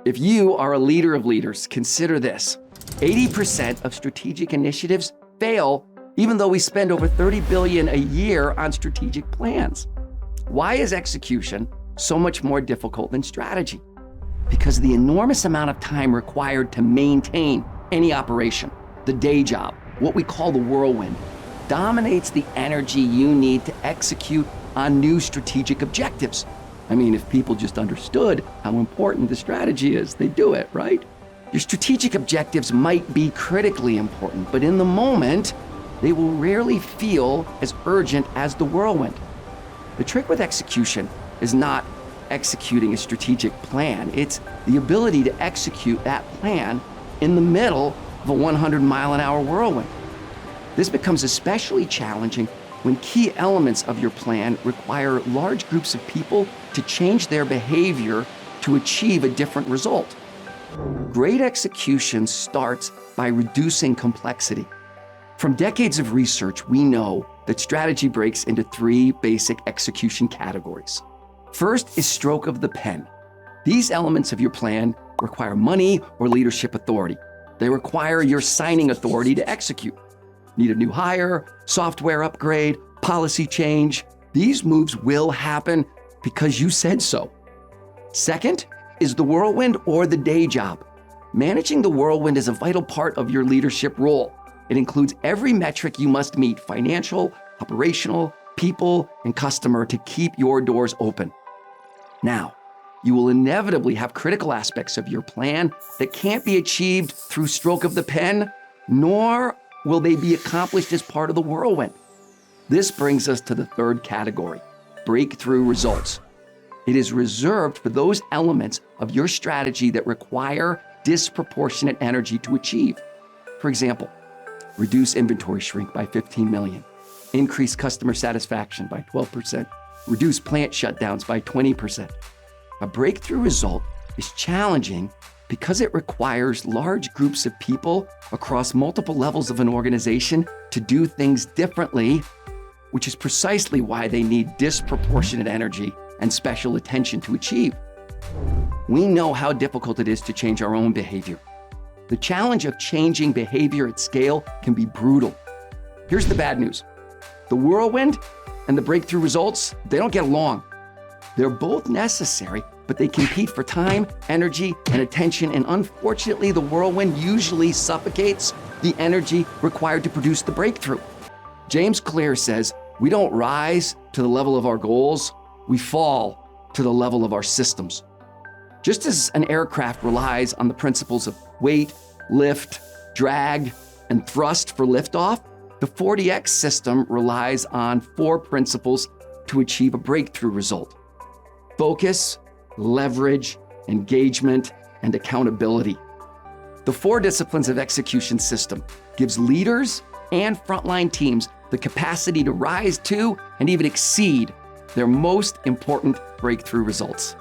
If you are a leader of leaders, consider this. 80% of strategic initiatives fail even though we spend over $30 billion a year on strategic plans. Why is execution so much more difficult than strategy? Because the enormous amount of time required to maintain any operation, the day job, what we call the whirlwind, dominates the energy you need to execute on new strategic objectives. I mean, if people just understood how important the strategy is, they'd do it, right? Your strategic objectives might be critically important, but in the moment, they will rarely feel as urgent as the whirlwind. The trick with execution is not executing a strategic plan. It's the ability to execute that plan in the middle of a 100-mile-an-hour whirlwind. This becomes especially challenging when key elements of your plan require large groups of people to change their behavior to achieve a different result. Great execution starts by reducing complexity. From decades of research, we know that strategy breaks into three basic execution categories. First is stroke of the pen. These elements of your plan require money or leadership authority. They require your signing authority to execute. Need a new hire, software upgrade, policy change. These moves will happen because you said so. Second is the whirlwind or the day job. Managing the whirlwind is a vital part of your leadership role. It includes every metric you must meet: financial, operational, people, and customer, to keep your doors open. Now, you will inevitably have critical aspects of your plan that can't be achieved through stroke of the pen, nor will they be accomplished as part of the whirlwind. This brings us to the third category: breakthrough results. It is reserved for those elements of your strategy that require disproportionate energy to achieve. For example, reduce inventory shrink by 15 million, increase customer satisfaction by 12%, reduce plant shutdowns by 20%. A breakthrough result is challenging because it requires large groups of people across multiple levels of an organization to do things differently, which is precisely why they need disproportionate energy and special attention to achieve. We know how difficult it is to change our own behavior. The challenge of changing behavior at scale can be brutal. Here's the bad news. The whirlwind and the breakthrough results, they don't get along. They're both necessary, but they compete for time, energy, and attention, and unfortunately, the whirlwind usually suffocates the energy required to produce the breakthrough. James Clear says, "We don't rise to the level of our goals, we fall to the level of our systems." Just as an aircraft relies on the principles of weight, lift, drag, and thrust for liftoff, the 4DX system relies on 4 principles to achieve a breakthrough result: focus, leverage, engagement, and accountability. The 4 disciplines of execution system gives leaders and frontline teams the capacity to rise to and even exceed their most important breakthrough results.